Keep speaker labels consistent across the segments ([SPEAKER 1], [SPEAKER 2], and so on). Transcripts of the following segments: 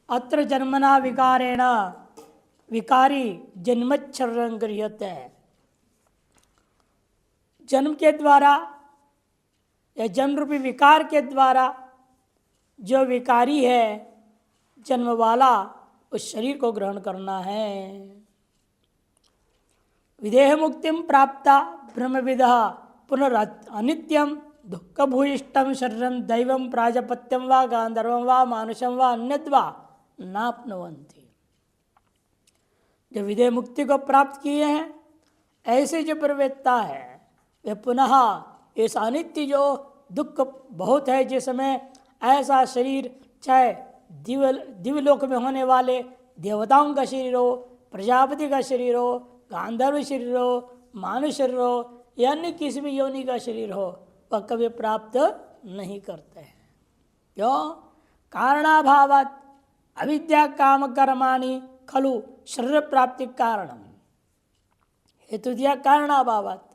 [SPEAKER 1] अत्र जन्मना विकारेण विकारी जन्मच्छर्रं गृह्यते। जन्म के द्वारा या जन्म रूपी विकार के द्वारा जो विकारी है जन्म वाला उस शरीर को ग्रहण करना है। विदेह मुक्तिम प्राप्ता ब्रह्मविद पुनरनित्यम दुख भूयिष्टम शरीरम दैवम प्राजपत्यम वा गांधर्वम वा मानुषम वा अन्यद्वा नाप्नुवन्ति। जो विदेह मुक्ति को प्राप्त किए हैं ऐसे जो प्रवेत्ता है वे पुनः इस अनित्य जो दुख बहुत है जिसमें ऐसा शरीर चाहे दिव्यलोक में होने वाले देवताओं का शरीर हो, प्रजापति का शरीर हो, गांधर्व शरीर हो, मानुष शरीर हो या अन्य किसी भी योनि का शरीर हो वह कभी प्राप्त नहीं करते हैं। क्यों? कारणाभावात् अविद्या काम कर्माणि खलु शरीर प्राप्ति कारणम। हेतु दिया कारणाभावात्।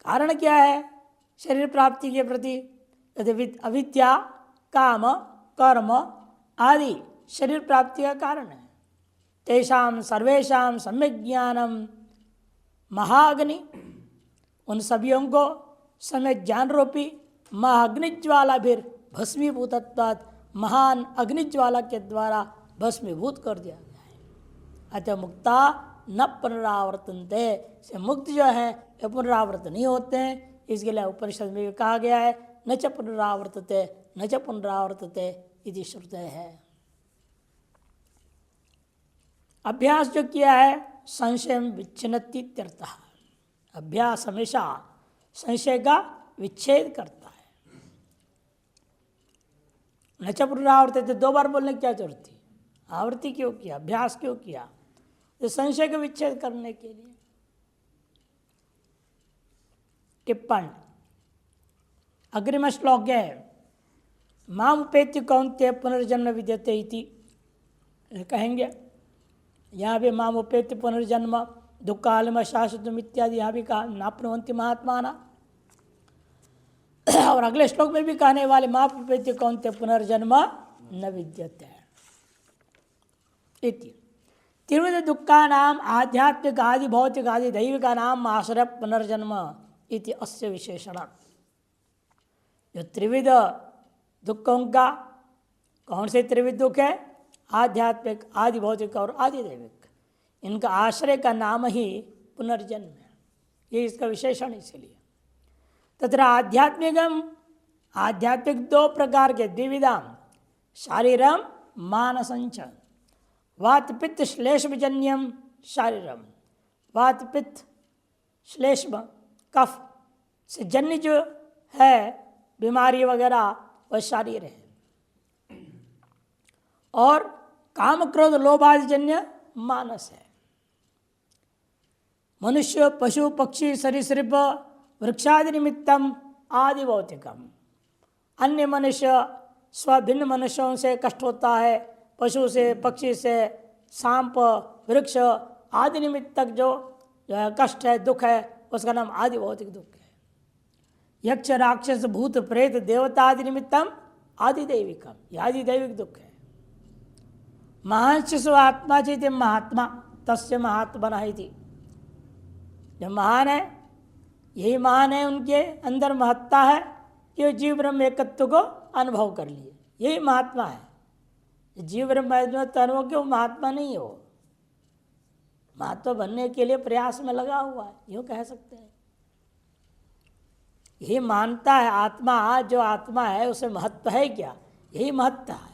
[SPEAKER 1] कारण क्या है शरीर प्राप्ति के प्रति? अविद्या काम कर्म आदि शरीर प्राप्ति का कारण है। तेषां सर्वेषां सम्यक ज्ञानम महाअग्नि, उन सभियों को सम्यक ज्ञान रूपी महाअग्निज्वाला भी भस्मीभूतत्वात् महान अग्निज्वाला के द्वारा भस्मीभूत कर दिया गया है। अतः मुक्ता न पुनरावर्तन्ते, से मुक्त जो है वे पुनरावर्त नहीं होते हैं। इसके लिए उपनिषद में भी कहा गया है न च पुनरावर्तते न च पुनरावर्तते इति श्रुते है। अभ्यास जो किया है संशय विच्छिन्नतीत्यर्थः। अभ्यास हमेशा संशय का विच्छेद करता है। न च पुनरावर्तते दो बार बोलने की क्या जरूरत थी? आवृत्ति क्यों किया? अभ्यास क्यों किया? तो संशय का विच्छेद करने के लिए। टिप्पण अग्रिम श्लोक है माम उपेत्य कौन्तेय पुनर्जन्म विद्यते इति कहेंगे। यहाँ भी माम उपेत्य पुनर्जन्म दुःखालम शाश्वतम इत्यादि यहाँ भी कहा नाप्नुवन्ति महात्माना। और अगले श्लोक में भी कहने वाले माम उपेत्य कौन्तेय पुनर्जन्म न विद्यते इति। त्रिविध दुःखा नाम आध्यात्मिक आदि भौतिक आदि दैविक नाम आश्रय पुनर्जन्म इति अस्य विशेषण। जो त्रिविध दुखों का कौन से त्रिविध दुख है? आध्यात्मिक आदि भौतिक और आदि दैविक। इनका आश्रय का नाम ही पुनर्जन्म है। ये इसका विशेषण इसलिए। तथा आध्यात्मिक दो प्रकार के द्विविधाम शारीरम मानसंच। वात पित्त श्लेष्मजन्यम शारीरम। वात पित्त श्लेष्म कफ से जन्य जो है बीमारी वगैरह वह शरीर है। और काम क्रोध लोभादि जन्य मानस है। मनुष्य पशु पक्षी सरीसृप वृक्षादि निमित्तम आदि भौतिकम। अन्य मनुष्य स्वभिन्न मनुष्यों से कष्ट होता है, पशु से पक्षी से सांप वृक्ष आदि निमित्त तक जो है कष्ट है दुख है उसका नाम आदि भौतिक दुख है। यक्ष राक्षस भूत प्रेत देवता आदि निमित्तम आदि दैविकम, ये आदि दैविक दुख है। महांश स्व आत्मा चेत महात्मा तस्य महात्मना इति। जो महान है यही महान है, उनके अंदर महत्ता है कि जीव ब्रह्म एकत्व को अनुभव कर लिए, यही महात्मा है। जीव ब्रह्म अनुभव के वो महात्मा नहीं हो, महात्मा बनने के लिए प्रयास में लगा हुआ है, यूँ कह सकते हैं। यही मानता है आत्मा, जो आत्मा है उसे महत्व है क्या? यही महत्ता है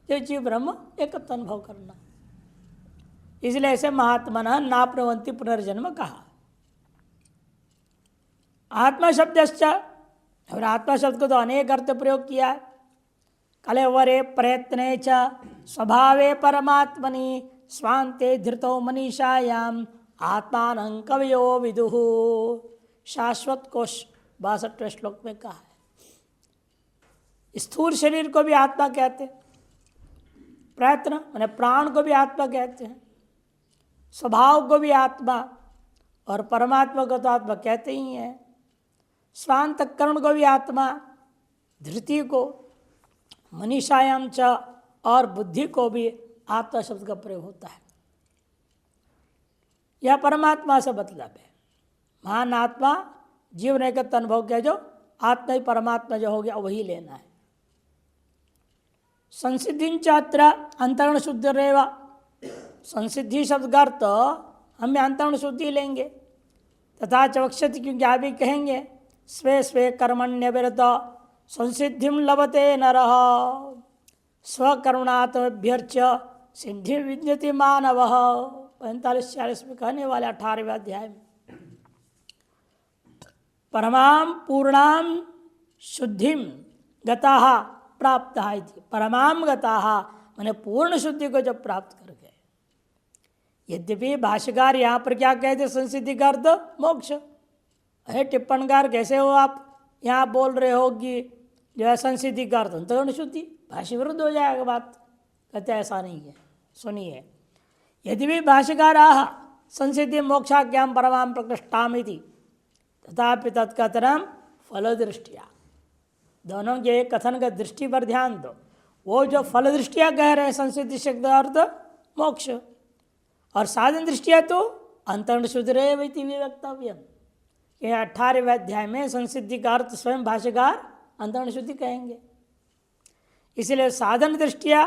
[SPEAKER 1] जो जीव ब्रह्म एकत्व अनुभव करना। इसलिए ऐसे महात्मा नाप्नुवन्ति पुनर्जन्म कहा। आत्मा शब्दश्च, और आत्मा शब्द को तो अनेक अर्थ प्रयोग किया है। कलेवरे प्रयत्ने च स्वभावे परमात्मनि स्वान्ते धृतो मनीषायाम आत्मानं कवयो विदुः। शाश्वत कोश 62वें श्लोक में कहा है। स्थूल शरीर को भी आत्मा कहते हैं, प्रयत्न माने प्राण को भी आत्मा कहते हैं, स्वभाव को भी आत्मा और परमात्मा को तो आत्मा कहते ही हैं। स्वांतकरण को भी आत्मा, धृति को, मनीषायाम च और बुद्धि को भी आत्मा शब्द का प्रयोग होता है। यह परमात्मा से मतलब है। महान आत्मा जीवन एकत्व अनुभव किया, जो आत्मा ही परमात्मा जो हो गया वही लेना है। संसिद्धि चात्र अंतरण शुद्ध रहेगा। संसिद्धि शब्द का अर्थ हमें अंतरण शुद्धि लेंगे। तथा चवक्षति, क्योंकि आप भी कहेंगे स्वे स्वे कर्मण्य विरत संसिद्धिम लभते नरः स्वकरुणात्मभ्यर्च सिद्धि विद्यति मानव। 45-46 में कहने वाले 18वें अध्याय में परमाम पूर्णाम शुद्धिम गताः प्राप्तः इति। परमाम गताः माने पूर्ण शुद्धि को जब प्राप्त कर गए। यद्यपि भाष्यकार यहाँ पर क्या कहते, संसिद्धि का अर्थ मोक्ष है। टिप्पणकार कैसे हो आप यहाँ बोल रहे हो कि जो है संसिद्धि का अर्थ अंतःकरण शुद्धि, भाष्य विरुद्ध हो जाएगा बात। कहते ऐसा नहीं है। सुनिए, यद्यपि भाष्यकार आह संसिद्धि मोक्षाख्याम परमाम प्रकृष्टाम इति तथापि तत्कथनम फल दृष्टिया। दोनों के कथन का दृष्टि पर ध्यान दो। वो जो फल दृष्टिया कह रहे हैं संसिद्धि शब्द अर्थ मोक्ष, और साधन दृष्टिया तो अंतरण शुद्ध रहे वैति विवक्तव्यम। 18वें अध्याय में संसिद्धि का अर्थ स्वयं भाष्यकार अंतरण शुद्धि कहेंगे। इसलिए साधन दृष्टिया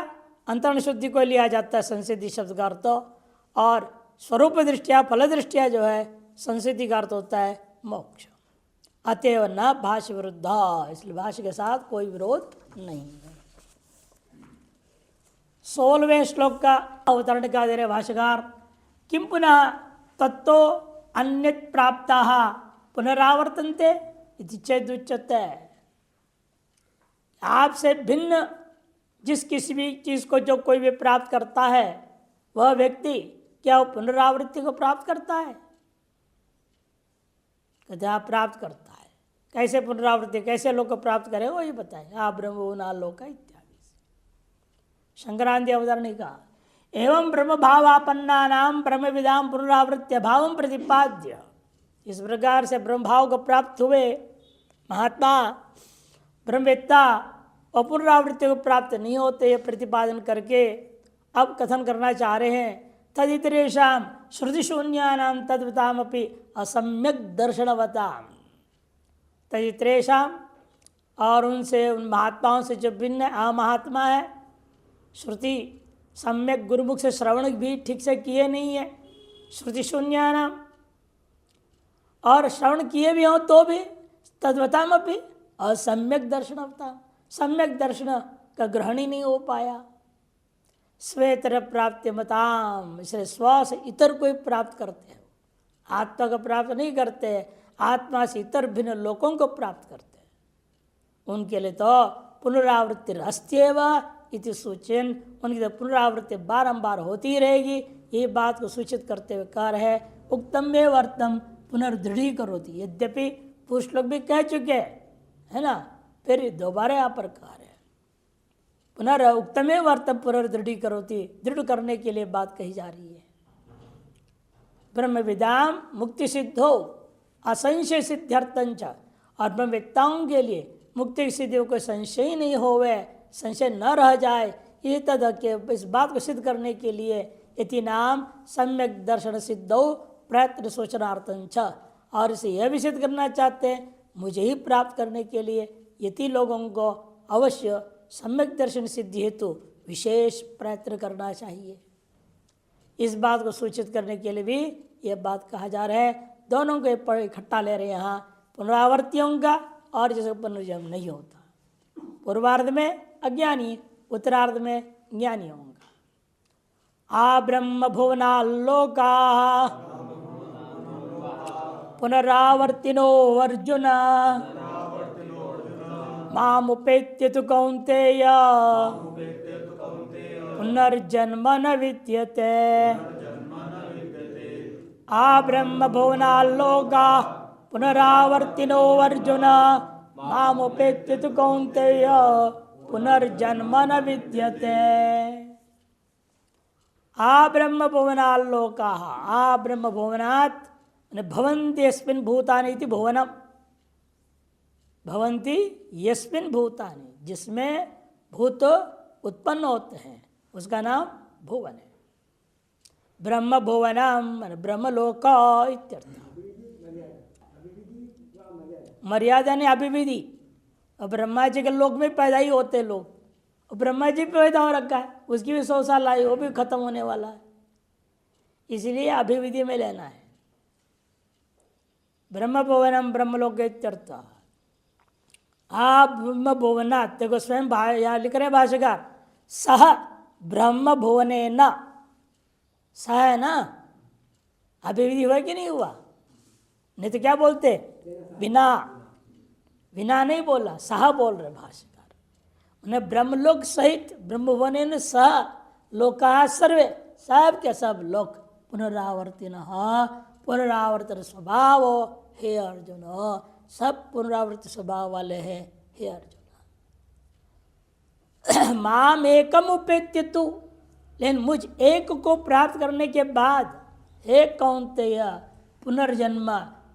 [SPEAKER 1] अंतरण शुद्धि को लिया जाता है संसिद्धि शब्द का अर्थ, और स्वरूप दृष्टिया फल दृष्टिया जो है संसिद्धि का अर्थ होता है मोक्ष। अतएव न भाष्य विरुद्ध, इसलिए भाष्य के साथ कोई विरोध नहीं है। 16वें श्लोक का अवतरण का दे रहे भाष्यकार, किम पुनः तत्तो अन्यत् प्राप्ताः पुनरावर्तन्ते इति चेदुच्यते। आपसे भिन्न जिस किसी भी चीज को जो कोई भी प्राप्त करता है, वह व्यक्ति क्या वो पुनरावृत्ति को प्राप्त करता है? कहते आप प्राप्त करता है। कैसे पुनरावृत्ति, कैसे लोग को प्राप्त करे वही बताए। आप ब्रह्म ना लोक इत्यादि। शंकरांति अवतरणिका, एवं ब्रह्म भावापन्ना नाम ब्रह्म विदाम पुनरावृत्य भावम प्रतिपाद्य। इस प्रकार से ब्रह्म भाव को प्राप्त हुए महात्मा ब्रह्मवेत्ता और पुनरावृत्ति को प्राप्त नहीं होते, ये प्रतिपादन करके अब कथन करना चाह रहे हैं। तदितरेषाम श्रुतिशून्यानाम तद्वतामपि असम्यक दर्शनवताम। तदितरेषाम, और उनसे उन महात्माओं से जो भिन्न अमहात्मा है, श्रुति सम्यक गुरुमुख से श्रवण भी ठीक से किए नहीं है, श्रुति शून्यानाम, और श्रवण किए भी हों तो भी तद्वताम अपनी असम्यक दर्शनवता, सम्यक दर्शन का ग्रहण ही नहीं हो पाया। स्वेतर प्राप्ति मताम, इसलिए स्व से इतर को प्राप्त करते हैं, आत्मा को प्राप्त नहीं करते, आत्मा से इतर भिन्न लोकों को प्राप्त करते हैं। उनके लिए तो पुनरावृत्ति अस्त्येव इति सूचन, उनकी तो पुनरावृत्ति बारंबार होती ही रहेगी, ये बात को सूचित करते हुए कह रहे हैं उक्तम में वर्तम पुनर्दृढ़ी करोति। यद्यपि पुरुष लोग भी कह चुके है ना, फिर दोबारा यहाँ पर कह रहे हैं पुनरुक्तमे वर्तम पुनर्दृढ़ी करोति, दृढ़ करने के लिए बात कही जा रही है। ब्रह्म विदाम मुक्ति सिद्धो असंशय सिद्ध्यर्थंच, और ब्रह्मवेत्ताओं के लिए मुक्ति की सिद्धि को संशय नहीं होवे, संशय न रह जाए, ये तद के इस बात को सिद्ध करने के लिए इति नाम सम्यक दर्शन सिद्धौ प्रयत्न सोचनार्थंच, और इसे यह भी सिद्ध करना चाहते हैं मुझे ही प्राप्त करने के लिए यति लोगों को अवश्य सम्यक दर्शन सिद्धि हेतु विशेष प्रयत्न करना चाहिए। इस बात को सूचित करने के लिए भी यह बात कहा जा रहा है। दोनों को इकट्ठा ले रहे हैं यहाँ, पुनरावर्तियों का और जिसका पुनर्जन्म नहीं होता। पूर्वार्ध में अज्ञानी, उत्तरार्ध में ज्ञानियों का। आ ब्रह्म भुवनाल्लोका पुनरावर्तिनो अर्जुन मामुपेत्य तु कौन्तेय पुनर्जन्म न विद्यते। आ ब्रह्म भुवनाल्लोका पुनरावर्तिनो अर्जुन मामुपेत्य तु कौन्तेय पुनर्जन्म न विद्यते। आ ब्रह्म भुवनाल्लोका, आ ब्रह्म भुवनात् भवन्ति यस्मिन् भूतानि इति भुवनम, भवन्ति यस्मिन् भूतानि, जिसमें भूत उत्पन्न होते हैं उसका नाम भुवन है। ब्रह्म भुवनम ब्रह्मलोक इत्यर्थ। मर्यादा ने अभिविधि। और ब्रह्मा जी के लोक में पैदा ही होते लोग, और ब्रह्मा जी पैदा हो रखा है, उसकी भी 100 साल आयु, वो भी खत्म होने वाला है, इसलिए अभिविधि में लेना है। ब्रह्म भुवनम ब्रह्मलोक इत्यर्थ। ब्रह्म भुवनात्, देखो स्वयं यहाँ लिख रहे भाष्यकार, सह ब्रह्म भुवने न, सह है ना, अभिविधि हुआ कि नहीं हुआ? नहीं तो क्या बोलते, बिना, बिना नहीं बोला, सह बोल रहे भाष्यकार। उन्हें ब्रह्मलोक सहित ब्रह्म भुवने न सह लोका सर्वे, सब के सब लोक पुनरावर्तिन, पुनरावर्तन स्वभाव हे अर्जुन, सब पुनरावृत्ति स्वभाव वाले हैं हे अर्जुन। माम एकम उपेत्य तु, लेकिन मुझ एक को प्राप्त करने के बाद हे कौन्तेय पुनर्जन्म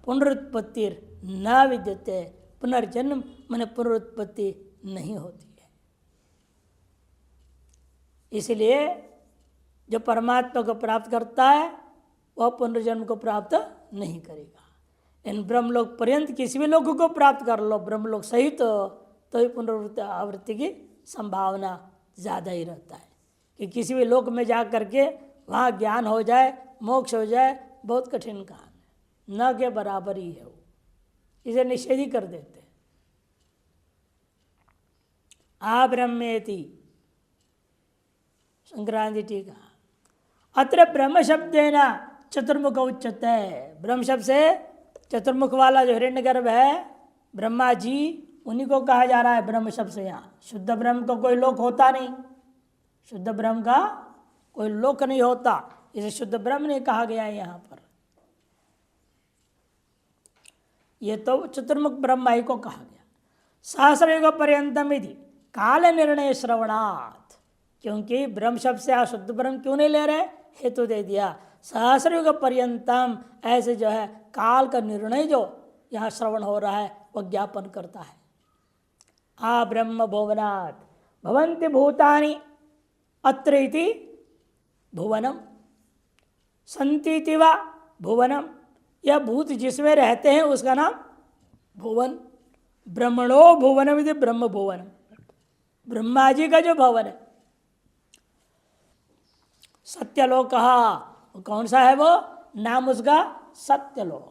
[SPEAKER 1] पुनरुत्पत्ति न विद्यते, पुनर्जन्म माने पुनरुत्पत्ति नहीं होती है। इसलिए जो परमात्मा को प्राप्त करता है वह पुनर्जन्म को प्राप्त नहीं करेगा। इन ब्रह्मलोक पर्यंत किसी भी लोक को प्राप्त कर लो ब्रह्मलोक सहित, तो ही पुनरावृत्ति आवृत्ति की संभावना ज़्यादा ही रहता है कि किसी भी लोक में जा करके वहाँ ज्ञान हो जाए, मोक्ष हो जाए, बहुत कठिन काम है, न के बराबर ही है वो, इसे निषेध ही कर देते हैं। आ ब्रह्मेति, संक्रांति टीका, अत्र ब्रह्म शब्देन चतुर्मुख उच्यते। ब्रह्म शब्द से चतुर्मुख वाला जो हिरण्यगर्भ है ब्रह्मा जी, उन्हीं को कहा जा रहा है ब्रह्म शब्द से। यहाँ शुद्ध ब्रह्म का कोई लोक होता नहीं, शुद्ध ब्रह्म का कोई लोक नहीं होता, इसे शुद्ध ब्रह्म नहीं कहा गया है यहाँ पर। ये तो चतुर्मुख ब्रह्मा ही को कहा गया। सहस्रयुग पर्यंतम यदि काल निर्णय श्रवणात्, क्योंकि ब्रह्म शब्द से आप शुद्ध ब्रह्म क्यों नहीं ले रहे, हेतु दे दिया। सहस्रयुग पर्यंतम, ऐसे जो है काल का निर्णय जो यहाँ श्रवण हो रहा है वह ज्ञापन करता है। आ ब्रह्म भुवनात् भवन्ति भूतानि अत्र इति भुवनम, संति इति वा भुवनम, यह भूत जिसमें रहते हैं उसका नाम भुवन। ब्रह्मणो भुवनम इति ब्रह्म भुवनम, ब्रह्मा जी का जो भवन है। सत्यलोक कहा, कौन सा है वो नाम उसका, सत्यलोक।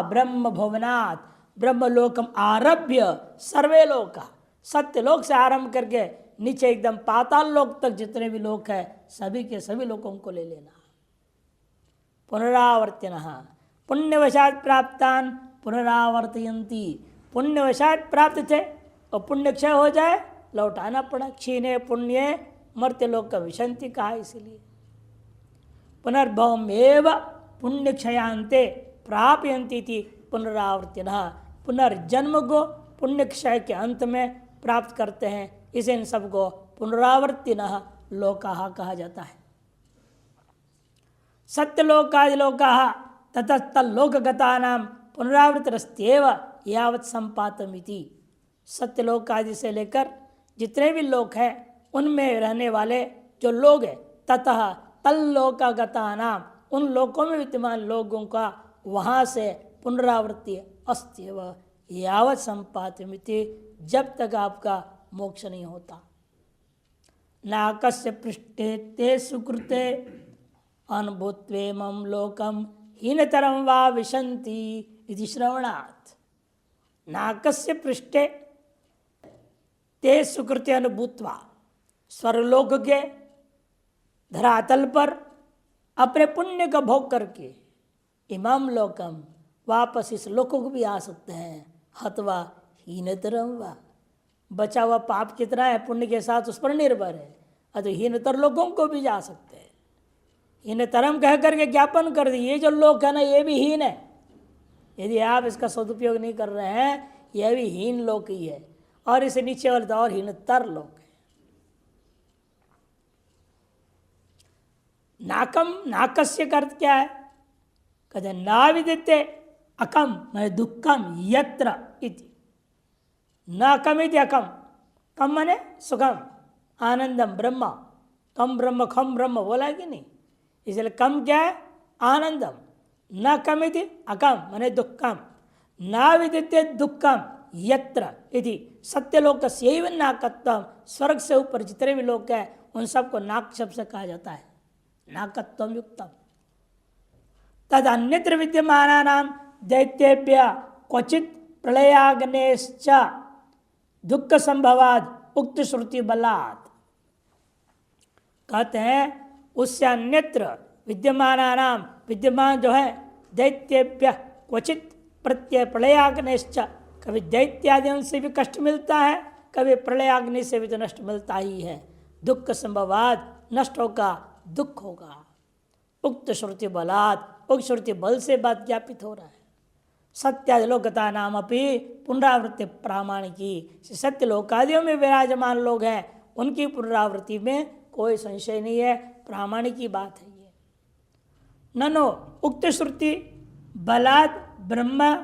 [SPEAKER 1] ब्रह्म भुवनात् ब्रह्मलोकम आरभ्य सर्वे लोक, सत्यलोक से आरंभ करके नीचे एकदम पाताल लोक तक जितने भी लोक है सभी के सभी लोकों को ले लेना। पुनरावर्तिन, पुण्यवशात प्राप्तान पुनरावर्तयन्ति, पुण्यवशात प्राप्त थे और पुण्य क्षय हो जाए लौटाना पड़ा। क्षीणे पुण्य मर्त्य लोक का विशंति कहा, इसलिए पुनर्भवम एव पुण्य क्षयांते प्रापयन्ति इति पुनरावर्तिन, पुनर्जन्म को पुण्य क्षय के अंत में प्राप्त करते हैं, इसे इन सबको पुनरावर्तिन लोकाः कहा जाता है। सत्यलोकादिलोकाः ततस्तल्लोकगतानां पुनरावृत्तिरस्त्येव यावत् संपातमिति। सत्यलोक आदि से लेकर जितने भी लोक हैं उनमें रहने वाले जो लोग हैं, ततः तल्लोकगतानां, उन लोकों में विद्यमान लोगों का वहाँ से पुनरावृत्ति अस्त्येव यावत् संपातमिति, जब तक आपका मोक्ष नहीं होता। नाकस्य पृष्ठे ते सुकृते अनुभूत्वेमं लोकम हीनतरम वा विशन्ति इति श्रवणात्। नाकस्य पृष्ठे ते सुकृते अनुभूत्वा, स्वर्गलोक के धरातल पर अपने पुण्य का भोग करके इमाम लोकम, वापस इस लोक को भी आ सकते हैं। हत्वा हीनतरम वा, बचा हुआ पाप कितना है पुण्य के साथ उस पर निर्भर है, अतः हीनतर लोगों को भी जा सकते हैं। हीनतरम कह करके ज्ञापन कर दी, ये जो लोक है ना ये भी हीन है, यदि आप इसका सदुपयोग नहीं कर रहे हैं यह भी हीन लोक ही है, और इसे नीचे वाले तो और हीनतर लोक है। नाकम, नाकस्य का अर्थ क्या है, कहते ना विदिते अकम मैं दुखम यत्र इति, न कम इति अकम, कम मने सुखम आनंदम ब्रह्म, तम ब्रह्म खम ब्रह्म बोला कि नहीं। इसलिए कम क्या है? आनंदम। न कमिति अकम मने दुखम, न विदिते दुखम यत्र यदि सत्यलोक सेव नाकत्वम। स्वर्ग से ऊपर जितने भी लोग हैं उन सबको नाक शब्द से कहा जाता है, नाकत्वम युक्तम। तद अन्यत्र विद्यमानानां दैत्येभ्य क्वचित प्रलयाग्नेश्च दुख संभवाद उक्त श्रुति बलात्। कहते हैं उससे अन्यत्र विद्यमानानां, विद्यमान जो है, दैत्येभ्य क्वचित प्रत्यय प्रलयाग्निश्च, कभी दैत्यादि से भी कष्ट मिलता है, कभी प्रलयाग्नि से भी तो नष्ट मिलता ही है। दुख संभवाद नष्ट होगा, दुख होगा। उक्त श्रुति बलात्, उक्त श्रुति बल से बात ज्ञापित हो रहा है। सत्यालोकता नाम अपनी पुनरावृत्ति प्रामाणिकी। सत्य लोकादियों में विराजमान लोग हैं, उनकी पुनरावृत्ति में कोई संशय नहीं है, प्रामाणिक की बात है ये। ननो उक्त श्रुति बलात् ब्रह्म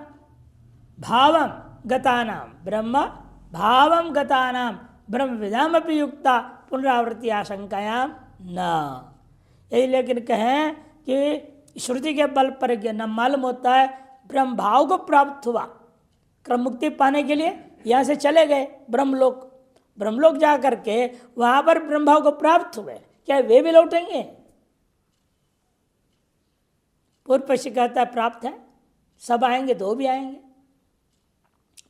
[SPEAKER 1] भावम गतानाम, ब्रह्म भावम गतानाम ब्रह्म विधाम अपनी युक्ता पुनरावृत्ति आशंकायाम न। यही लेकिन कहें कि श्रुति के बल पर न मालूम होता है ब्रह्म भाव को प्राप्त हुआ, क्रम मुक्ति पाने के लिए यहाँ से चले गए ब्रह्मलोक, ब्रह्मलोक जा करके वहां पर ब्रह्म भाव को प्राप्त हुए, क्या वे भी लौटेंगे? पूर्व पक्षी कहता है प्राप्त है, सब आएंगे, दो भी आएंगे।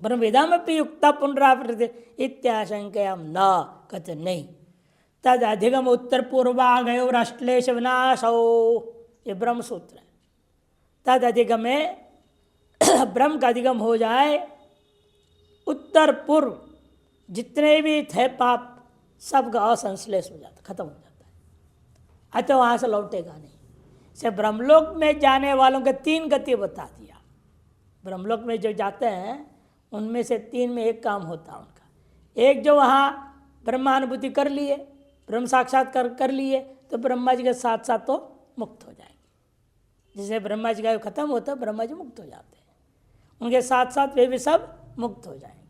[SPEAKER 1] ब्रह्म विधाम अपनी युक्ता पुनरावृत्ति इत्याशंकयाम न, कहते नहीं। तद अधिगम उत्तर पूर्वागयो अश्लेष विनाशो, ये ब्रह्म सूत्र है। तद अधिगम में ब्रह्म का अधिगम हो जाए, उत्तर पूर्व जितने भी थे पाप सबका असंश्लेष हो जाता, खत्म हो जाता है, अतः वहां से लौटेगा नहीं। से ब्रह्मलोक में जाने वालों के तीन गति बता दिया। ब्रह्मलोक में जो जाते हैं उनमें से तीन में एक काम होता है उनका। एक जो वहाँ ब्रह्मानुभूति कर लिए, ब्रह्म साक्षात्कार कर लिए, तो ब्रह्मा जी के साथ साथ तो मुक्त हो जाएंगे। जिसे ब्रह्मा जी का खत्म होता है ब्रह्मा जी मुक्त हो जाते हैं, उनके साथ साथ वे भी सब मुक्त हो जाएंगे।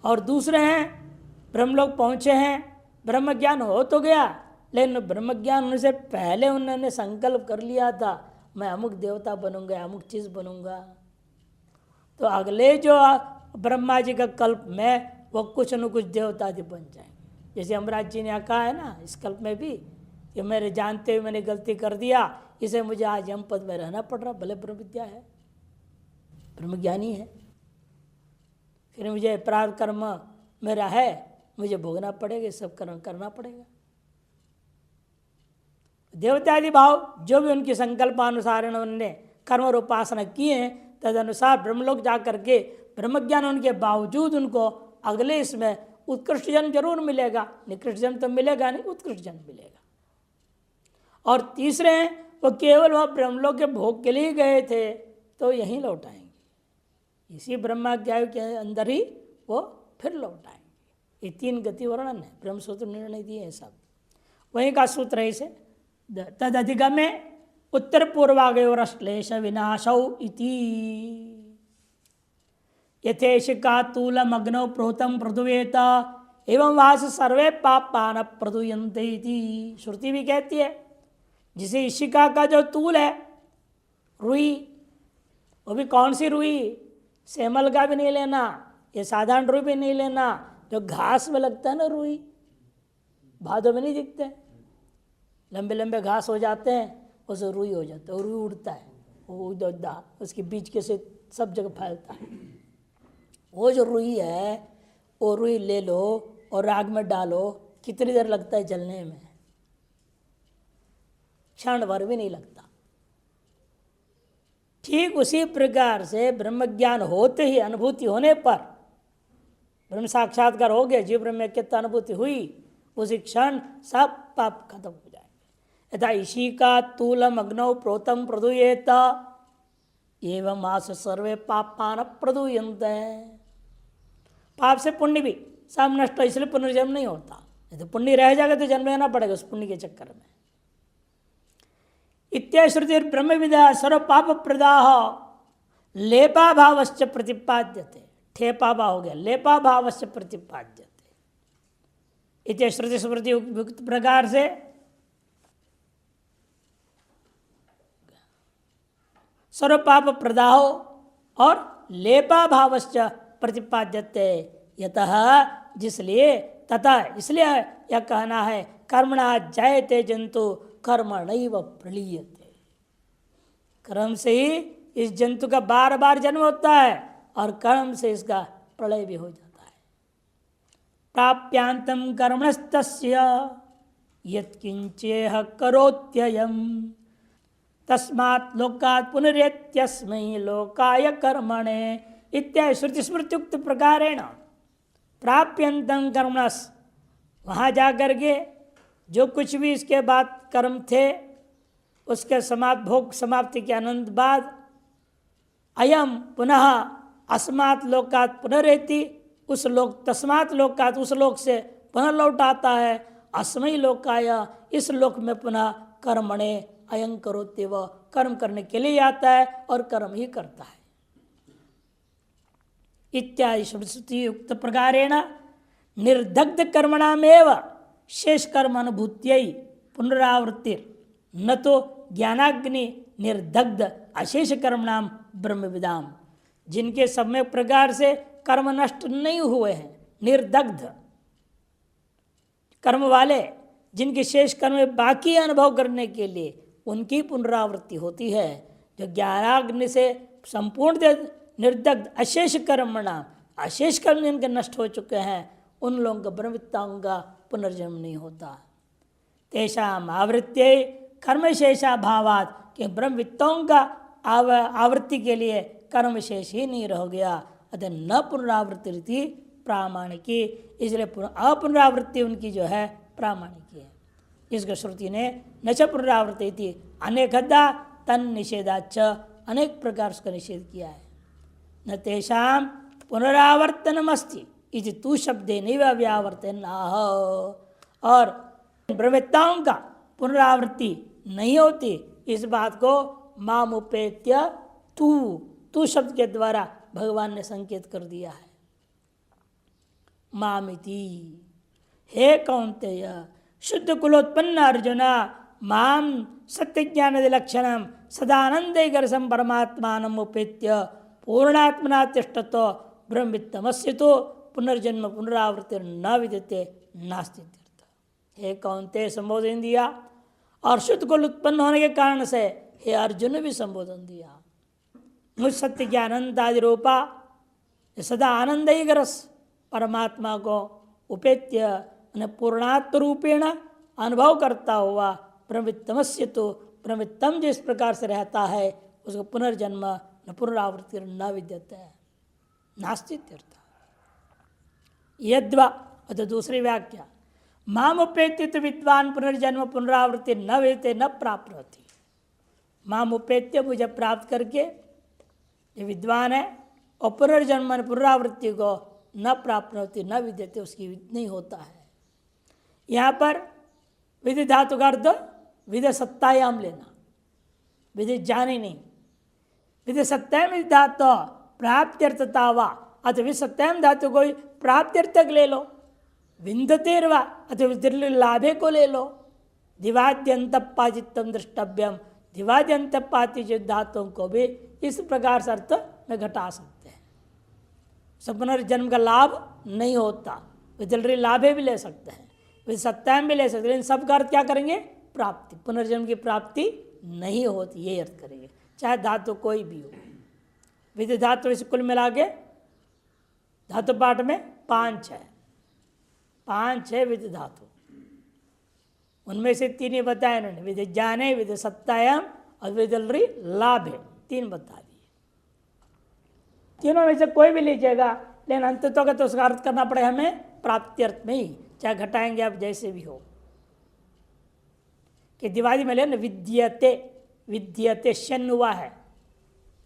[SPEAKER 1] और दूसरे हैं ब्रह्मलोक पहुँचे हैं, ब्रह्म ज्ञान हो तो गया, लेकिन ब्रह्म ज्ञान होने से पहले उन्होंने संकल्प कर लिया था मैं अमुक देवता बनूंगा, अमुक चीज़ बनूंगा, तो अगले जो ब्रह्मा जी का कल्प में वो कुछ न कुछ देवता भी बन जाएंगे। जैसे अमराज जी ने कहा है ना इस कल्प में भी कि मेरे जानते हुए मैंने गलती कर दिया, इसे मुझे आज यम पद में रहना पड़ रहा, भले ब्रह्म विद्या है, ब्रह्म ज्ञानी है, फिर मुझे अपराध कर्म मेरा है, मुझे भोगना पड़ेगा, सब कर्म करना पड़ेगा। देवतादि भाव जो भी उनकी संकल्पानुसार उन्होंने कर्म और उपासना किए हैं, तदनुसार ब्रह्मलोक जा करके ब्रह्म ज्ञान होने के बावजूद उनको अगले इसमें उत्कृष्ट जन्म जरूर मिलेगा, निकृष्ट जन्म तो मिलेगा नहीं, उत्कृष्ट जन्म मिलेगा। और तीसरे हैं वो केवल वह ब्रह्मलोक के भोग के लिए गए थे तो यहीं लौट आएंगे, इसी ब्रह्मा ज्ञान के अंदर ही वो फिर लौट आएंगे। ये तीन गति वर्णन है, ब्रह्म सूत्र निर्णय दिए हैं सब, वहीं का सूत्र है इसे। तद अधिगमे उत्तर पूर्वागयोर अश्लेष विनाशौ इति यथेशिकातूलम अग्नौ प्रोतम प्रदुवेत एवं वास सर्वे पापान प्रदुयन्ते इति। श्रुति भी कहती है जिसे इशिका का जो तूल है रुई, वो भी कौन सी रुई, सेमल का भी नहीं लेना, ये साधारण रुई भी नहीं लेना, जो घास में लगता है ना रुई, भादों में नहीं दिखते, लंबे लंबे घास हो जाते हैं, उसे रुई हो जाता है, रुई उड़ता है, वो उदा उसके बीच के से सब जगह फैलता है। वो जो रुई है वो रुई ले लो और आग में डालो, कितनी देर लगता है जलने में, क्षण भर भी नहीं लगता। ठीक उसी प्रकार से ब्रह्म ज्ञान होते ही, अनुभूति होने पर, ब्रह्म साक्षात्कार हो गया, जीव ब्रह्म ऐक्यता अनुभूति हुई, उसी क्षण सब पाप खत्म हो जाएंगे। यथा इशिका तूलम अग्नौ प्रोतम प्रदूयेत एवं आस सर्वे पापान प्रदूयन्ते। पाप से पुण्य भी सब नष्ट, इसलिए पुनर्जन्म नहीं होता, नहीं तो पुण्य रह जाएगा तो जन्म लेना पड़ेगा उस पुण्य के चक्कर में। इत्याश्रुति ब्रह्म विदा सर्व पाप प्रदाह लेपा भावश्च प्रतिपाद्यते, ठेपा भाव हो गया, लेपा भावश्च प्रतिपाद्यते इतने श्रुति स्मृति युक्त प्रकार से सर्व पाप प्रदाहो और लेपा भावश्च प्रतिपाद्यते यतः जिसलिए तथा इसलिए यह कहना है कर्मणा जायते जंतु कर्मणैव प्रलीयते। कर्म से ही इस जंतु का बार बार जन्म होता है और कर्म से इसका प्रलय भी हो जाता है। प्राप्यांतम कर्मणस्तस्य यत्किंचेह करोत्ययम तस्मात् लोकात् पुनरेत्यस्मै लोकाय कर्मणे इत्यादि श्रुति स्मृत्युक्त प्रकारेण प्राप्यंतम कर्मणस, वहाँ जाकर के जो कुछ भी इसके बाद कर्म थे उसके भोग समाप्ति के अनंत बाद अयम पुनः अस्मात् लोकात् पुनरेति, उस लोक तस्मात् लोकात् उस लोक से पुनः लौट आता है, अस्मै लोकाय इस लोक में पुनः कर्मणे अयं करोते, वह कर्म करने के लिए आता है और कर्म ही करता है। इत्यादि श्रुति युक्त प्रकारेण निर्दग्ध कर्मणामेव शेष कर्म अनुभूत्यै पुनरावृत्ति न तो ज्ञानाग्नि निर्दग्ध अशेष कर्मणाम ब्रह्मविदाम, जिनके सम्यक प्रकार से कर्म नष्ट नहीं हुए हैं, निर्दग्ध कर्म वाले जिनके शेष कर्म बाकी अनुभव करने के लिए उनकी पुनरावृत्ति होती है। जो ज्ञानाग्नि से संपूर्ण निर्दग्ध अशेष कर्मणा, अशेष कर्म जिनके नष्ट हो चुके हैं उन लोगों का ब्रह्मविद्ताओं का पुनर्जन्म नहीं होता। तेषाम आवृत्ति कर्मशेषा भावात, कि ब्रह्मविद्ताओं का आवृत्ति के लिए कर्मशेष ही नहीं रह गया, अतः न पुनरावृत्ति रीति प्रामाणिकी, इसलिए अपुनरावृत्ति उनकी जो है प्रामाणिक है। इसको श्रुति ने न च पुनरावृत्ति अनेकदा तन निषेधाच, अनेक प्रकार उसका निषेध किया है। न तेषाम पुनरावर्तनमस्ति इति तू शब्दे नैव व्यावर्तन आह, और ब्रह्मविद्ताओं का पुनरावृत्ति नहीं होती, इस बात को मामुपेत्य तू शब्द के द्वारा भगवान ने संकेत कर दिया है। मामिति, हे कौन्तेय शुद्ध कुलोत्पन्न अर्जुन, माम सत्य ज्ञान लक्षणम सदानंदैकरसम परमात्मानम उपेत्य पूर्णात्मना तिष्ठतो ब्रह्मवित्तमस्य तो पुनर्जन्म पुनरावृत्ति न विद्यते नास्ति। हे कौन्तेय संबोधन दिया, और शुद्ध कुल उत्पन्न होने के कारण से हे अर्जुन ने भी संबोधन दिया। मुझ सत्य ज्ञानंद आदि रूपा सदा आनंद ही रस परमात्मा को उपेत्य पूर्णात्म रूपेण अनुभव करता हुआ ब्रह्मवित्तमस्य तो ब्रह्मवित्तम जिस प्रकार से रहता है उसको पुनर्जन्म न पुनरावृत्ति न विद्यते नास्ति। यद्वा, अतः दूसरी व्याख्या, माम उपेत्य तो विद्वान पुनर्जन्म पुनरावृत्ति न विद्यते न प्राप्त होती। माम उपेत्य, मुझे प्राप्त करके ये विद्वान है और पुनर्जन्म पुनरावृत्ति को न प्राप्त होती न विद्यते, उसकी नहीं होता है। यहाँ पर विधि धातु का अर्थ विधि सत्तायाम लेना, विधि जाने नहीं। विधि सत्तायाम विधि धातु प्राप्त्यर्थता वा, अथवा विधि सत्तायाम धातु को प्राप्त्यर्थक ले लो, विंदतेर्वा अथवा लाभे को ले लो। दिवाद्यंतपाचित्तम दृष्टव्यम, दिवाद्यंतपाति धातुओं को भी इस प्रकार से अर्थ में घटा सकते हैं। सब पुनर्जन्म का लाभ नहीं होता, विदलरी लाभे भी ले सकते हैं, विधि सत्तायाम भी ले सकते हैं, लेकिन सबका अर्थ क्या करेंगे? प्राप्ति, पुनर्जन्म की प्राप्ति नहीं होती, ये अर्थ करेंगे, चाहे धातु कोई भी हो। विधि धातु इस कुल मिला के धातु पाठ में 5 है, 5 है विधि धातु, उनमें से 3 ही बताए इन्होंने, विधि जाने, विधि सत्तायाम और विदलरी लाभ है, 3 बता दिए। तीनों में से कोई भी लीजिएगा, लेकिन अंत तो उसका अर्थ करना पड़ेगा हमें प्राप्ति अर्थ में ही, चाहे घटाएंगे आप जैसे भी हो। कि दिवादी में ले ना विद्यते, विद्यते शन हुआ है,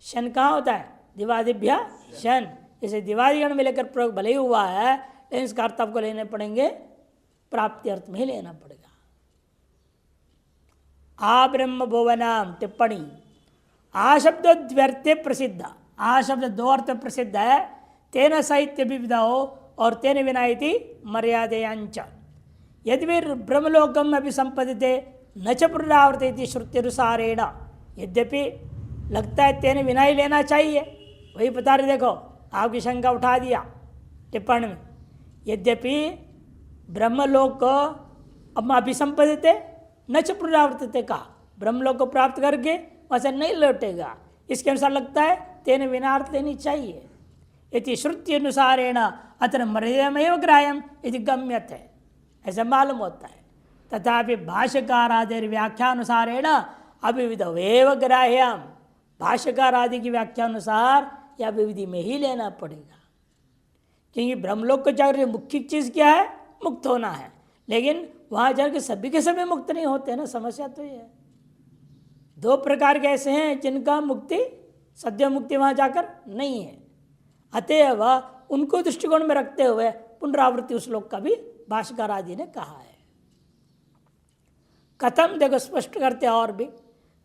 [SPEAKER 1] शन कहाँ होता है? दिवादिभ्या शन, इसे दिवादिगण में लेकर प्रयोग भले ही हुआ है, लेकिन इसका अर्थ आपको लेने पड़ेंगे प्राप्ति अर्थ में ही लेना पड़ेगा। आ ब्रह्म भुवनाम टिप्पणी, आ शब्द द्व्यर्थे प्रसिद्ध, आ शब्द 2 अर्थ प्रसिद्ध है। तेन साहित्य विविधा हो और तेन विनायति मर्यादयांच, यदि भी ब्रह्मलोकम अभी संपदिते न च पुनरावर्तित श्रुत्यनुसारेण, यद्यपि लगता है तेने विना ही लेना चाहिए, वही बता रहे, देखो आपकी शंका उठा दिया टिप्पणी में। यद्यपि ब्रह्मलोक अब अभिसंपदिते न च पुनरावर्तित कहा, ब्रह्मलोक को प्राप्त करके वैसे नहीं लौटेगा, इसके अनुसार लगता है तेने विना अर्थ लेनी चाहिए। यदि श्रुति अनुसारेण अत्र मर्यादमेव ग्राह्यम यदि गम्यते, ऐसा मालूम होता है। तथापि भाष्यकार आदि व्याख्यानुसारेण अभिविधवेव ग्राह्यम, भाष्यकार आदि की व्याख्या अनुसार या विधि में ही लेना पड़ेगा, क्योंकि ब्रह्मलोक को जाकर मुख्य चीज़ क्या है, मुक्त होना है, लेकिन वहाँ जाकर सभी के सभी मुक्त नहीं होते ना, समस्या तो ये है। दो प्रकार के ऐसे हैं जिनका मुक्ति सद्य मुक्ति वहाँ जाकर नहीं है, अतएव उनको दृष्टिकोण में रखते हुए पुनरावृत्ति उस श्लोक का भी भाष्यकार आदि ने कहा है। कथम देखो स्पष्ट करते और भी,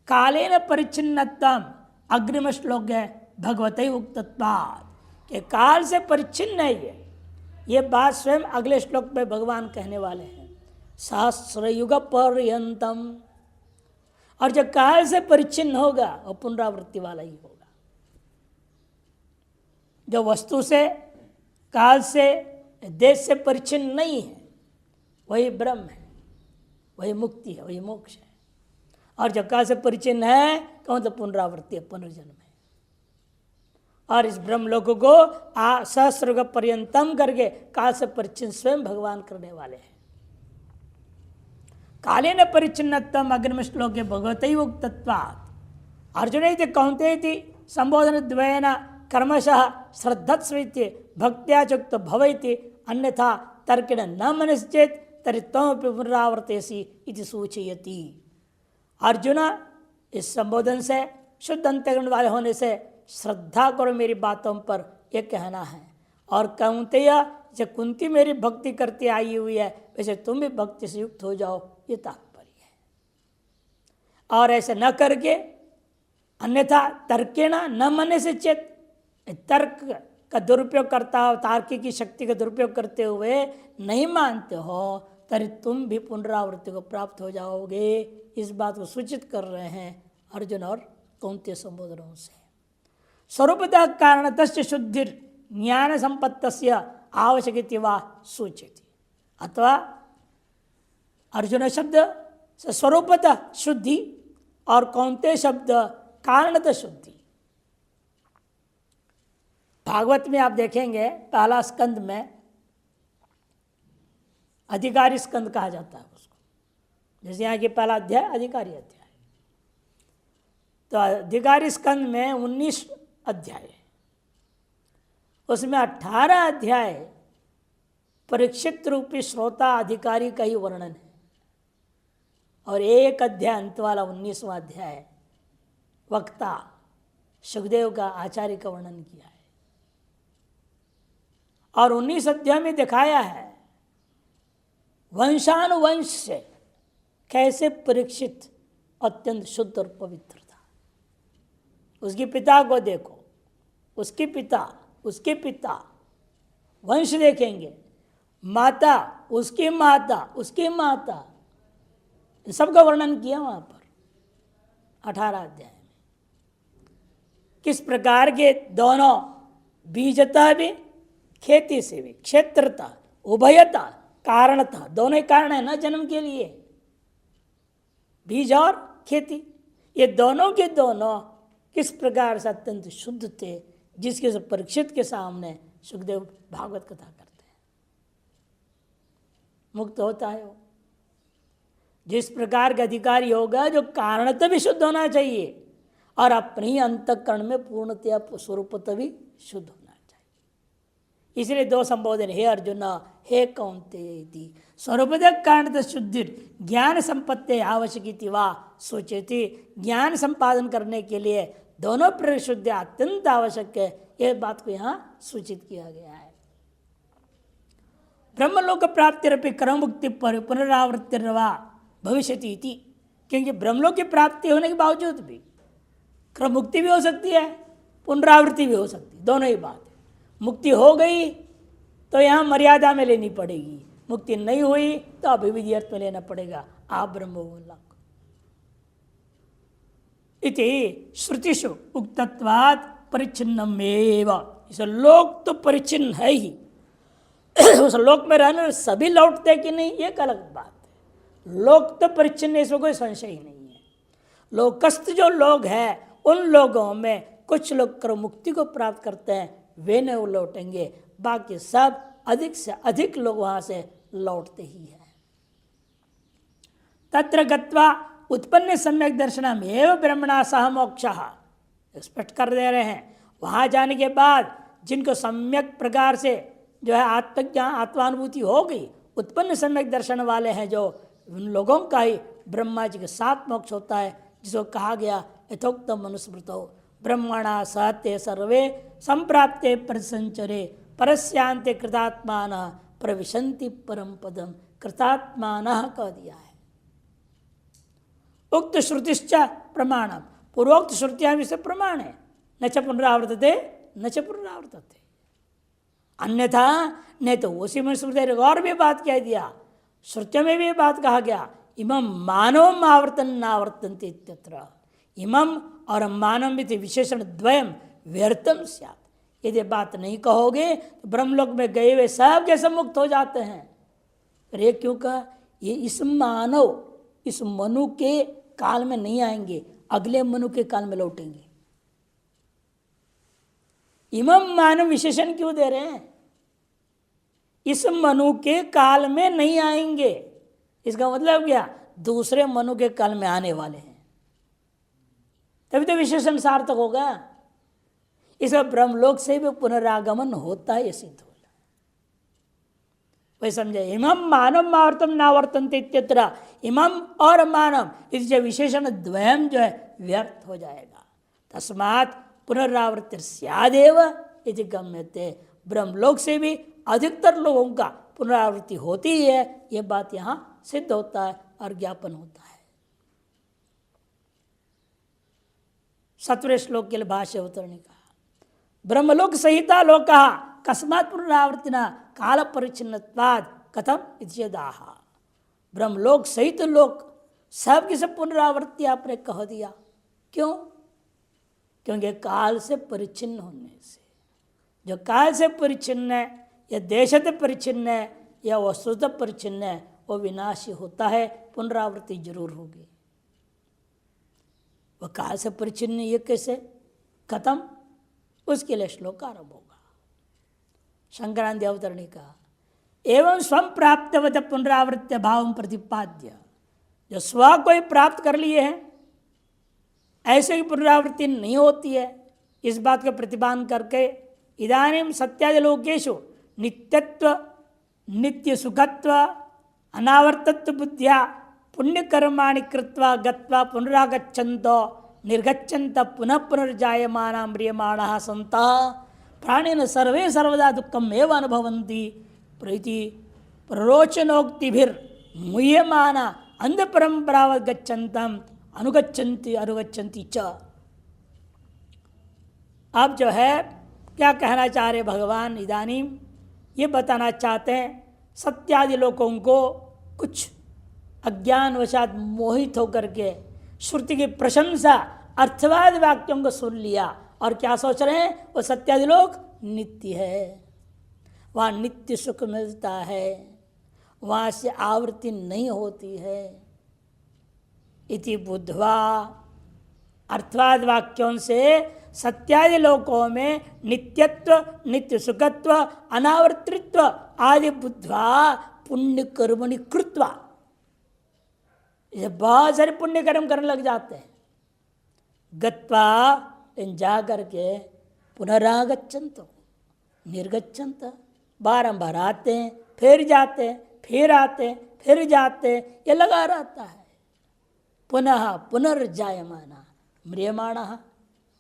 [SPEAKER 1] कालेन परिच्छिन्नतम अग्रिम श्लोक है भगवते उक्तत्वात्, के काल से परिच्छिन्न है ये बात स्वयं अगले श्लोक में भगवान कहने वाले हैं, सहस्र युग पर्यंतम। और जो काल से परिच्छिन्न होगा वो पुनरावृत्ति वाला ही होगा। जो वस्तु से, काल से, देश से परिच्छिन्न नहीं है वही ब्रह्म है, वही मुक्ति है, वही मोक्ष है। और जब काल से परिचिन है तो मतलब पुनरावृत्ति, पुनर्जन्म है। और इस ब्रह्मलोक को सहस्र पर्यंतम करके काल से परिचिन स्वयं भगवान करने वाले हैं। कालेन परिच्छिन्नतम अग्रिम श्लोके भगवते उक्तत्वात् अर्जुन कौन्तेति संबोधन द्वयेन कर्मशः श्रद्धत्स्विति भक्त्या चुक्त भवैति अन्यथा तर्केण न मनश्चेत तर्हि त्वमपि पुनरावर्तेसि इति सूचयति। अर्जुन इस संबोधन से शुद्ध अंतःकरण वाले होने से श्रद्धा करो मेरी बातों पर, यह कहना है। और कौन्तेय जब कुंती मेरी भक्ति करती आई हुई है वैसे तुम भी भक्ति से युक्त हो जाओ, ये तात्पर्य है। और ऐसे न करके अन्यथा तर्केण न मनने से चेत, तर्क का दुरुपयोग करता हो, तार्किक की शक्ति का दुरुपयोग करते हुए नहीं मानते हो, तरी तुम भी पुनरावृत्ति को प्राप्त हो जाओगे। इस बात को सूचित कर रहे हैं अर्जुन और कौन्तेय संबोधनों से। स्वरूपतः कारणतस्य शुद्धिर ज्ञान संपत्तस्य आवश्यकति वा सूचयति। अथवा अर्जुन शब्द स्वरूपतः शुद्धि और कौन्तेय शब्द कारणतः शुद्धि। भागवत में आप देखेंगे पहला स्कंद में अधिकारी स्कंद कहा जाता है उसको, जैसे यहाँ की पहला अध्याय अधिकारी अध्याय। तो अधिकारी स्कंद में 19 अध्याय है, उसमें 18 अध्याय परीक्षित रूपी श्रोता अधिकारी का ही वर्णन है, और एक अध्याय अंत वाला 19वां अध्याय वक्ता सुखदेव का आचार्य का वर्णन किया है। और 19 अध्याय में दिखाया है वंशानुवंश से कैसे परीक्षित अत्यंत शुद्ध और पवित्र था। उसके पिता को देखो, उसके पिता वंश देखेंगे, माता, उसकी माता, सबका वर्णन किया वहां पर 18 अध्याय में। किस प्रकार के दोनों बीजता भी, खेती से भी, क्षेत्रता, उभयता, कारणता, दोनों ही कारण है ना जन्म के लिए, बीज और खेती। ये दोनों के दोनों किस प्रकार से अत्यंत शुद्ध थे, जिसके से परीक्षित के सामने सुखदेव भागवत कथा करते हैं, मुक्त होता है वो। जिस प्रकार का अधिकारी होगा जो कारणतः भी शुद्ध होना चाहिए और अपने ही अंतःकरण में पूर्णतया स्वरूपतः भी शुद्ध होना चाहिए। इसलिए 2 संबोधन, हे अर्जुन हे कौन्तेय स्वरूपतः कारणतः शुद्धि ज्ञान संपत्ति आवश्यकी वा सोचेती। ज्ञान संपादन करने के लिए दोनों परिशुद्धि अत्यंत आवश्यक है, यह बात को यहाँ सूचित किया गया है। ब्रह्मलोक प्राप्तिरपि कर्म मुक्ति पर पुनरावृत्तिर्वा भविष्यति इति, क्योंकि ब्रह्मलोक की प्राप्ति होने के बावजूद भी क्रम मुक्ति भी हो सकती है, पुनरावृत्ति भी हो सकती है, दोनों ही बात है। मुक्ति हो गई तो यहाँ मर्यादा में लेनी पड़ेगी, मुक्ति नहीं हुई तो अभिविधि अर्थ में लेना पड़ेगा आप ब्रह्म बोलना इति श्रुतिषु उक्तत्वात् परिच्छिन्नमेव। इस लोक तो परिच्छिन्न है ही उस लोक में रहने सभी लौटते कि नहीं ये एक अलग बात है। लोक तो परिच्छिन्न इसमें कोई संशय ही नहीं है। लोकस्थ जो लोग हैं उन लोगों में कुछ लोग कर्म मुक्ति को प्राप्त करते हैं वे न वो लौटेंगे, बाकी सब अधिक से अधिक लोग वहां से लौटते ही हैं। तत्र गत्वा उत्पन्न सम्यक दर्शनम एवं ब्रह्मणा सह मोक्षः स्पष्ट कर दे रहे हैं। वहां जाने के बाद जिनको सम्यक प्रकार से जो है आत्मज्ञान आत्मानुभूति हो गई, उत्पन्न सम्यक दर्शन वाले हैं जो उन लोगों का ही ब्रह्मा जी के साथ मोक्ष होता है, जिसको कहा गया यथोक्तम मनुस्मृतो ब्रह्मणा सहते सर्वे संप्राप्ते प्रसंचरे परस्यांते कृतात्मान प्रविशन्ति परम पदम। कृतात्मान कह दिया है। उक्त श्रुतिश्च प्रमाणम, पूर्वोक्त श्रुतियां से प्रमाण है। न च पुनरावर्तते न च पुनरावर्तते, अन्यथा नहीं तो उसी में श्रुति और भी बात कह दिया। श्रुतियों में भी बात कहा गया इमं मानवम आवर्तन नावर्तन्ते इत्यत्र। इमं और मानव में विशेषण द्वयम व्यर्थम स्यात्। यदि बात नहीं कहोगे तो ब्रह्मलोक में गए हुए सब जैसे मुक्त हो जाते हैं। अरे क्यों कहा? ये इस मानव इस मनु के काल में नहीं आएंगे, अगले मनु के काल में लौटेंगे। इमं मानव विशेषण क्यों दे रहे हैं? इस मनु के काल में नहीं आएंगे, इसका मतलब क्या? दूसरे मनु के काल में आने वाले हैं, तभी तो विशेषण सार्थक होगा। इसका ब्रह्मलोक से भी पुनरागमन होता है, ये सिद्ध हो रहा है। वही समझे, इमं मानव आवर्तम नावर्तन्ते इत्यत्र। इमं और मानव इस जो विशेषण द्वयम जो है व्यर्थ हो जाएगा। तस्मात् पुनरावृत्ति स्यादेव इति गम्यते। ब्रह्मलोक से भी अधिकतर लोगों का पुनरावृत्ति होती ही है, ये बात यहाँ सिद्ध होता है और ज्ञापन होता है। 7वें श्लोक के लिए भाष्य उतरने का ब्रह्मलोक सहिता लोका कस्मात् पुनरावृत्तिना काल परिच्छिन्नत्वात् कथम इत्यदाह। ब्रह्मलोक सहित लोक सब की सब पुनरावृत्ति आपने कह दिया, क्यों? क्योंकि काल से परिच्छिन्न होने से। जो काल से परिच्छिन्न है या देशत परिच्छिन्न है या वस्तुतः परिच्छिन्न है वो विनाशी होता है, पुनरावृत्ति जरूर होगी। वह काल से परिच्छिन्न ये कैसे खत्म? उसके लिए श्लोक आरंभ होगा। संक्रांति अवतरणी का एवं स्वयं प्राप्तवत पुनरावृत्ति भाव प्रतिपाद्य। जो स्व को ही प्राप्त कर लिए हैं ऐसे ही पुनरावृत्ति नहीं होती है, इस बात का प्रतिपादन करके इदानीं सत्यादि लोकेषु नित्यत्व नित्य सुखत्व अनावर्तत्व बुद्धिया पुण्यकर्माणि कृत्वा गत्वा पुनरागच्छन्तो निर्गच्छन्त पुनः पुनर्जायमाना म्रियमाणाः सन्तः प्राणिन सर्वे सर्वदा दुःखम् एव अनुभवन्ति प्रीति प्ररोचनोक्तिभिर् मुह्यमाना अंध परंपरावत् गच्छन्तम् अनुगच्छन्ति अनुगच्छन्ति च। अब जो है क्या कहना चाह रहे भगवान? इदानीं ये बताना चाहते हैं सत्यादि लोगों को कुछ अज्ञानवशात मोहित होकर के श्रुति की प्रशंसा अर्थवाद वाक्यों को सुन लिया और क्या सोच रहे हैं? वो सत्यादि लोग नित्य है, वहाँ नित्य सुख मिलता है, वहाँ से आवृत्ति नहीं होती है। इति बुद्धवा अर्थवाद वाक्यों से सत्यादि लोकों में नित्यत्व नित्य सुखत्व अनावर्तित्व आदि बुद्धवा पुण्य कर्मणि कृत्वा, ये बहुत सारे पुण्य कर्म करने लग जाते हैं। गत्वा जा करके पुनरागच्छन्तो निर्गच्छन्त, बारंबार आते हैं फिर जाते हैं फिर आते हैं फिर जाते हैं, ये लगा रहता है। पुनः पुनर्जायमाना म्रियमाणः,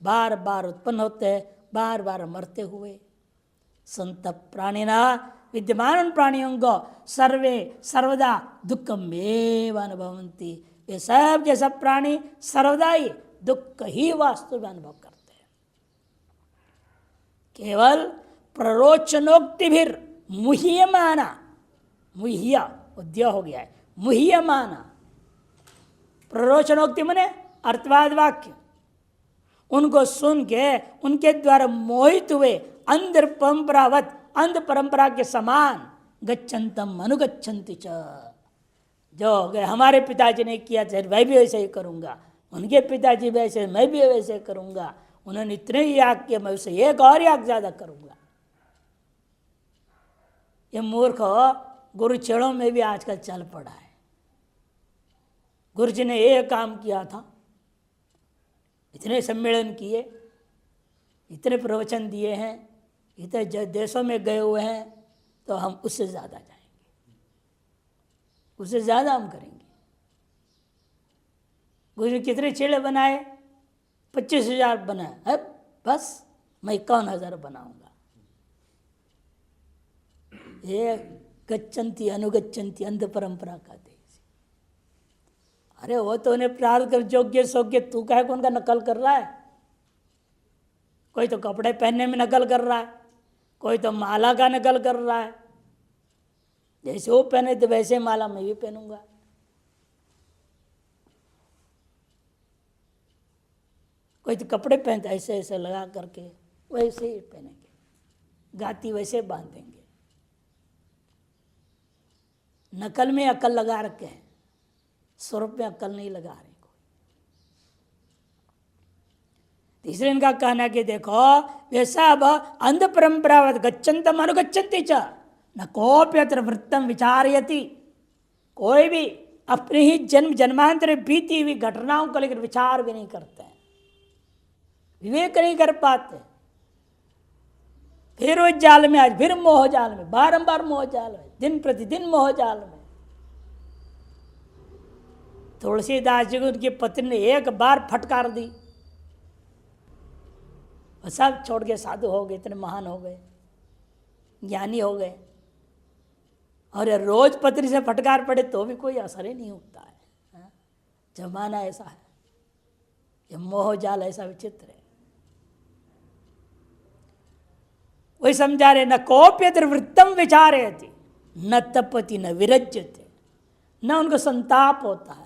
[SPEAKER 1] बार बार उत्पन्न होते हैं, बार बार मरते हुए। संत प्राणिना विद्यमान प्राणियों को सर्वे सर्वदा दुःखमेव अनुभवन्ति। ये सब के सब प्राणी सर्वदा ही दुख ही वास्तव में अनुभव करते हैं। केवल प्ररोचनोक्तिभिर मुह्यमाना, मुह्य उद्य हो गया है, मुह्य माना। प्ररोचनोक्ति मने अर्थवाद वाक्य, उनको सुन के उनके द्वारा मोहित हुए अंध परंपरावत, अंध परंपरा के समान गच्छन्तम अनुगच्छन्ति च, जो अगर हमारे पिताजी ने किया था मैं भी वैसे ही करूँगा, उनके पिताजी वैसे मैं भी वैसे करूँगा, उन्होंने इतने ही याग किया मैं उससे एक और याग ज़्यादा करूँगा। ये मूर्ख गुरु चेड़ों में भी आजकल चल पड़ा है। गुरु जी ने ये काम किया था, इतने सम्मेलन किए, इतने प्रवचन दिए हैं, इतने देशों में गए हुए हैं, तो हम उससे ज़्यादा जाएंगे, उससे ज़्यादा हम करेंगे। गुरु ने कितने चेले बनाए? 25,000 बनाए है, बस मैं 51,000 बनाऊंगा। ये गच्छन्ति अनुगच्छन्ति अंध परंपरा का देश। अरे वो तो उन्हें प्रार्थ कर योग्य सोग्य, तू कहे कौन का नकल कर रहा है? कोई तो कपड़े पहनने में नकल कर रहा है, कोई तो माला का नकल कर रहा है। जैसे वो पहने तो वैसे माला मैं भी पहनूंगा। कोई तो कपड़े पहनता ऐसे ऐसे लगा करके वैसे ही पहनेंगे, गाती वैसे बांधेंगे। नकल में अकल लगा रखे हैं, स्वरूप में अकल नहीं लगा रहे कोई। तीसरे इनका कहना कि देखो वैसा अब अंध परंपरावत गच्छन्तम अनुगच्छन्ति च न कोप्यत्र वृत्तम विचारयति, कोई भी अपने ही जन्म जन्मांतर बीती हुई घटनाओं को लेकर विचार भी नहीं करते हैं, विवेक नहीं कर पाते। फिर उस जाल में, आज फिर मोह जाल में, बारंबार मोह जाल में, दिन प्रतिदिन मोह जाल में। तुलसीदास जी को उनकी पत्नी ने एक बार फटकार दी, सब छोड़ के साधु हो गए, इतने महान हो गए, ज्ञानी हो गए। और रोज पत्नी से फटकार पड़े तो भी कोई असर ही नहीं होता है। जमाना ऐसा है, ये मोह जाल ऐसा विचित्र है। वही समझा रहे, न कोप्यत्र वृत्तम विचारयति न तपति न विरज्यते, न उनको संताप होता है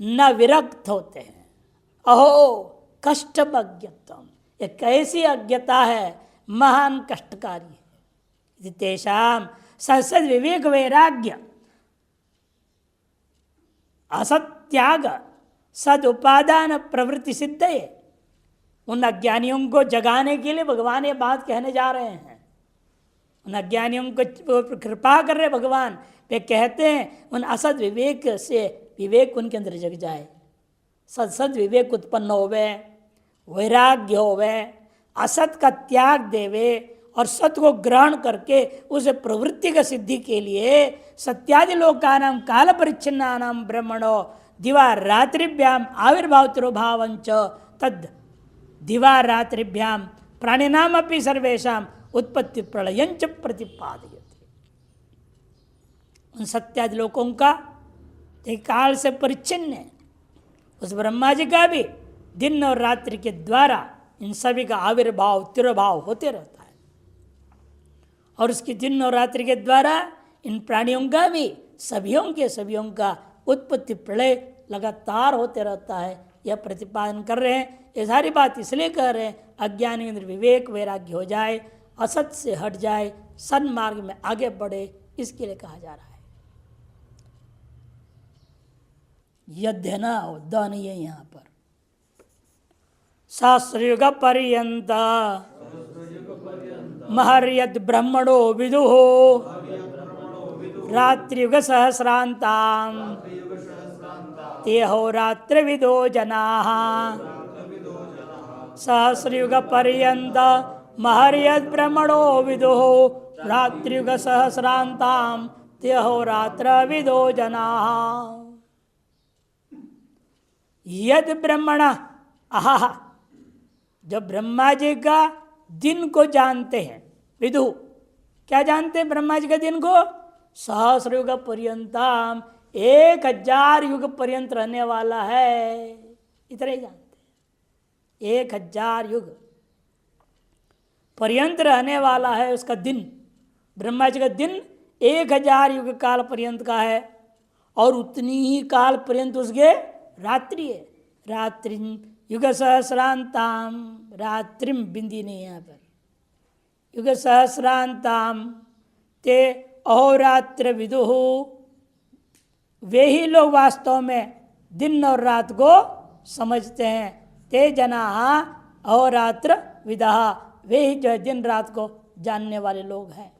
[SPEAKER 1] न विरक्त होते हैं। अहो कष्टम अज्ञत्वम, ये कैसी अज्ञता है, महान कष्टकारी है। तेषाम संसद विवेक वैराग्य असत्याग सद उपादान प्रवृत्ति सिद्ध है। उन अज्ञानियों को जगाने के लिए भगवान ये बात कहने जा रहे हैं। उन अज्ञानियों को कृपा कर रहे भगवान, वे कहते हैं उन असद विवेक से विवेक उनके अंदर जग जाए, सद विवेक उत्पन्न होवे, वैराग्य होवे, असत का त्याग देवे और सत्य को ग्रहण करके उस प्रवृत्ति का सिद्धि के लिए सत्यादि लोकानां काल परिच्छिन्नानां ब्रह्मणो दिवा रात्रिभ्याम आविर्भाव तिरोभावंच तद दिवा रात्रिभ्याम प्राणिनाम अपि सर्वेषाम उत्पत्ति प्रलयंच प्रतिपादयते। उन सत्यादि लोकों का काल से परिच्छिन्न है, उस ब्रह्मा जी का भी दिन और रात्रि के द्वारा इन सभी का आविर्भाव तिरोभाव होते रहता है। और उसके दिन और रात्रि के द्वारा इन प्राणियों का भी सभीयों का उत्पत्ति प्रलय लगातार होते रहता है। यह प्रतिपादन कर रहे हैं। ये सारी बात इसलिए कह रहे हैं अज्ञानी अंदर विवेक वैराग्य हो जाए, असत से हट जाए, सन्मार्ग में आगे बढ़े, इसके लिए कहा जा रहा है। यद्य ना द नहीं है यहाँ पर। सहस्रयुग पर्यंत महर्यद ब्रह्मणो विदुः रात्रियुग सहस्रांतां ते होरात्र विदो जनाः। सहस्रयुग पर्यंत महर्यद ब्रह्मणो विदुः रात्रियुग सहस्रांतां ते होरात्र विदो जनाः। यद ब्रह्मण आहा, जब ब्रह्मा जी का दिन को जानते हैं, विदु क्या जानते हैं ब्रह्मा जी का दिन को? सहस्र युग पर्यंतम, 1000 युग पर्यंत रहने वाला है, इतना ही जानते हैं। 1000 युग पर्यंत रहने वाला है उसका दिन। ब्रह्मा जी का दिन 1000 युग काल पर्यंत का है और उतनी ही काल पर्यंत उसके रात्रि है। रात्रि युग सहस्रांताम, रात्रिम बिंदी नहीं है यहाँ पर, युग सहस्रांताम ते अहोरात्र विदुः, वे ही लोग वास्तव में दिन और रात को समझते हैं। ते जनाः अहोरात्र विदः, वे ही जो है दिन रात को जानने वाले लोग हैं।